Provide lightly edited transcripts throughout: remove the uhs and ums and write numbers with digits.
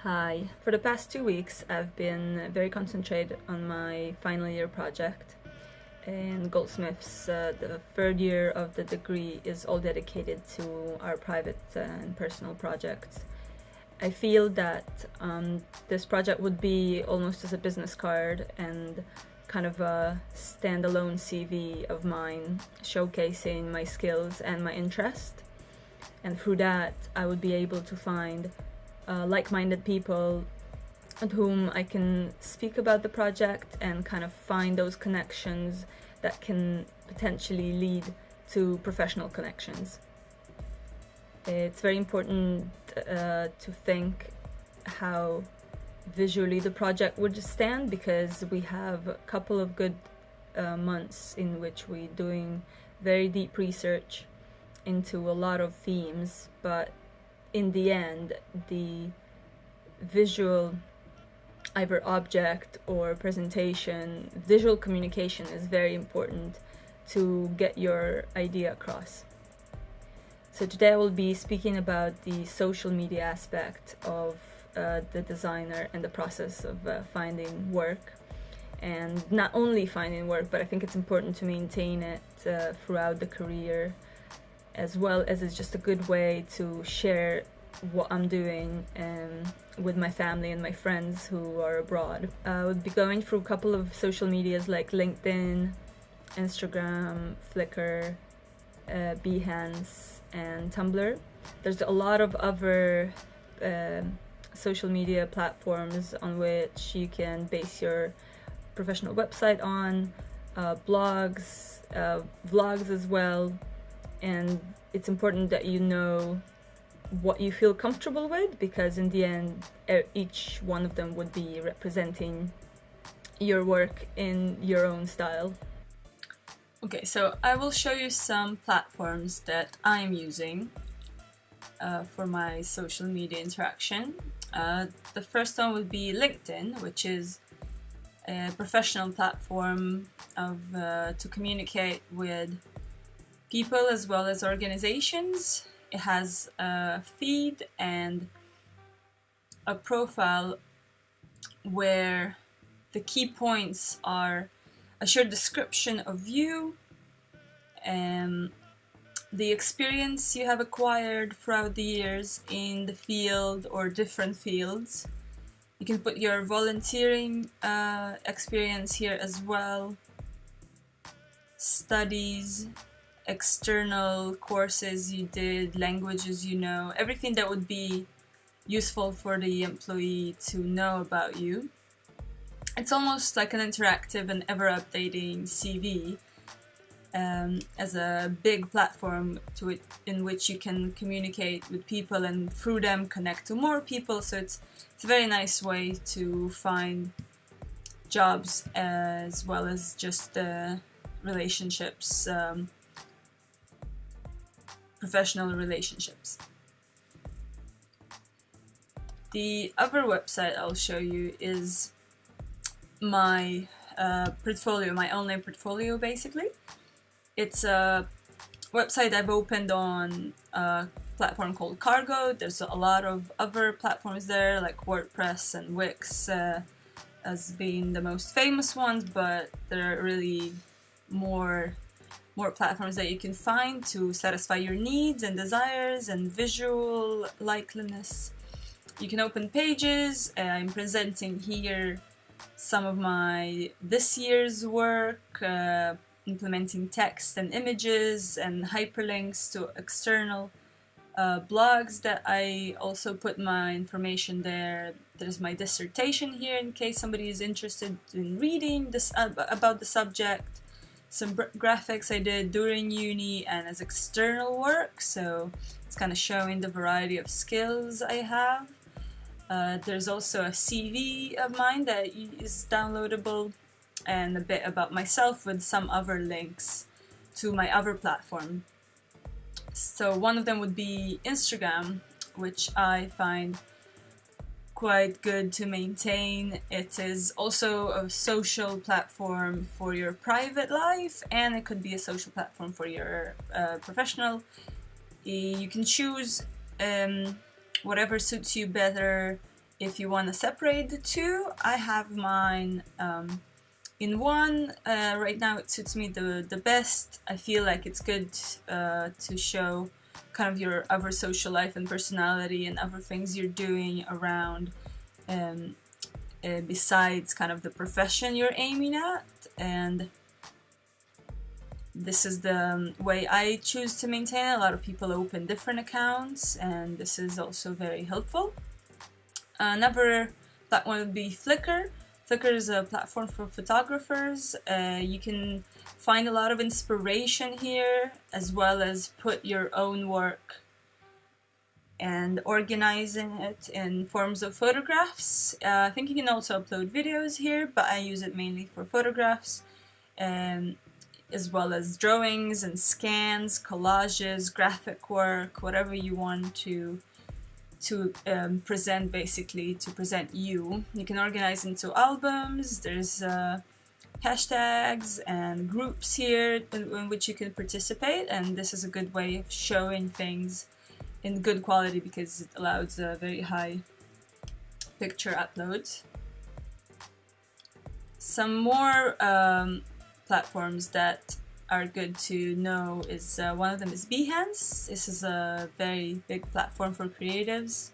Hi. For the past 2 weeks, I've been very concentrated on my final year project. In Goldsmiths, the third year of the degree is all dedicated to our private and personal projects. I feel that this project would be almost as a business card and kind of a standalone CV of mine, showcasing my skills and my interest. And through that, I would be able to find like-minded people with whom I can speak about the project and kind of find those connections that can potentially lead to professional connections. It's very important to think how visually the project would stand, because we have a couple of good months in which we're doing very deep research into a lot of themes, but in the end, the visual, either object or presentation, visual communication is very important to get your idea across. So today I will be speaking about the social media aspect of the designer and the process of finding work. And not only finding work, but I think it's important to maintain it throughout the career, as well as it's just a good way to share what I'm doing with my family and my friends who are abroad. I would be going through a couple of social medias like LinkedIn, Instagram, Flickr, Behance, and Tumblr. There's a lot of other social media platforms on which you can base your professional website on, blogs, vlogs as well. And it's important that you know what you feel comfortable with, because in the end, each one of them would be representing your work in your own style. Okay, so I will show you some platforms that I'm using for my social media interaction. The first one would be LinkedIn, which is a professional platform to communicate with people as well as organizations. It has a feed and a profile where the key points are a short description of you and the experience you have acquired throughout the years in the field or different fields. You can put your volunteering experience here as well, studies, external courses you did, languages you know, everything that would be useful for the employee to know about you. It's almost like an interactive and ever-updating CV, as a big platform in which you can communicate with people and through them connect to more people. So it's a very nice way to find jobs as well as just relationships, professional relationships. The other website I'll show you is my portfolio, my online portfolio basically. It's a website I've opened on a platform called Cargo. There's a lot of other platforms there like WordPress and Wix as being the most famous ones, but there are really more platforms that you can find to satisfy your needs and desires and visual likeliness. You can open pages. I'm presenting here some of my this year's work, implementing text and images and hyperlinks to external blogs that I also put my information there. There's my dissertation here in case somebody is interested in reading this about the subject. Some graphics I did during uni and as external work, so it's kind of showing the variety of skills I have. There's also a CV of mine that is downloadable, and a bit about myself with some other links to my other platform. So one of them would be Instagram, which I find quite good to maintain. It is also a social platform for your private life, and it could be a social platform for your professional. You can choose whatever suits you better if you want to separate the two, I have mine in one. Right now it suits me the best. I feel like it's good to show kind of your other social life and personality and other things you're doing around besides kind of the profession you're aiming at. And this is the way I choose to maintain it. A lot of people open different accounts, and this is also very helpful. Another platform would be Flickr. Flickr is a platform for photographers. You can find a lot of inspiration here, as well as put your own work and organizing it in forms of photographs. I think you can also upload videos here, but I use it mainly for photographs, as well as drawings and scans, collages, graphic work, whatever you want to present, basically, to present you. You can organize into albums. There's hashtags and groups here in which you can participate, and this is a good way of showing things in good quality because it allows a very high picture uploads. Some more platforms that are good to know is one of them is Behance. This is a very big platform for creatives,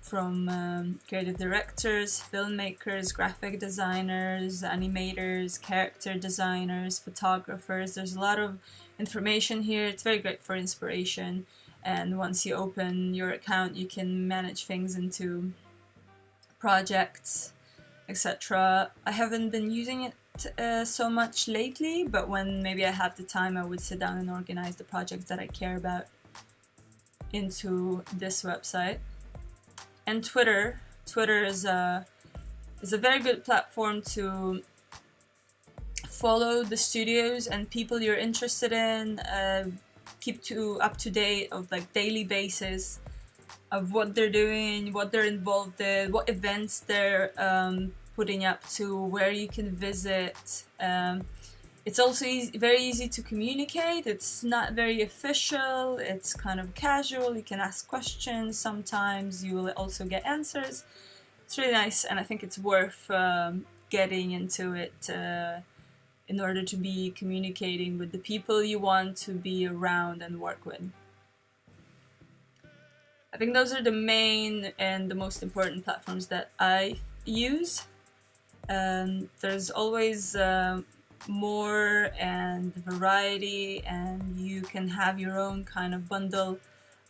from creative directors, filmmakers, graphic designers, animators, character designers, photographers. There's a lot of information here. It's very great for inspiration, and once you open your account you can manage things into projects, etc. I haven't been using it so much lately, but when maybe I have the time, I would sit down and organize the projects that I care about into this website. And Twitter is a very good platform to follow the studios and people you're interested in, keep up to date of like daily basis of what they're doing, what they're involved in, what events they're putting up to, where you can visit. It's also very easy to communicate. It's not very official. It's kind of casual. You can ask questions. Sometimes you will also get answers. It's really nice, and I think it's worth getting into it in order to be communicating with the people you want to be around and work with. I think those are the main and the most important platforms that I use. There's always more and variety, and you can have your own kind of bundle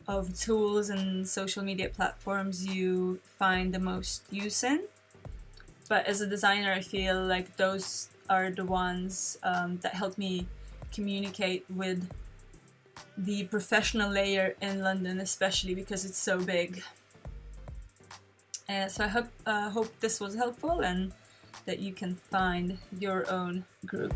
of tools and social media platforms you find the most use in. But as a designer, I feel like those are the ones that help me communicate with the professional layer in London, especially because it's so big. So I hope this was helpful and that you can find your own group.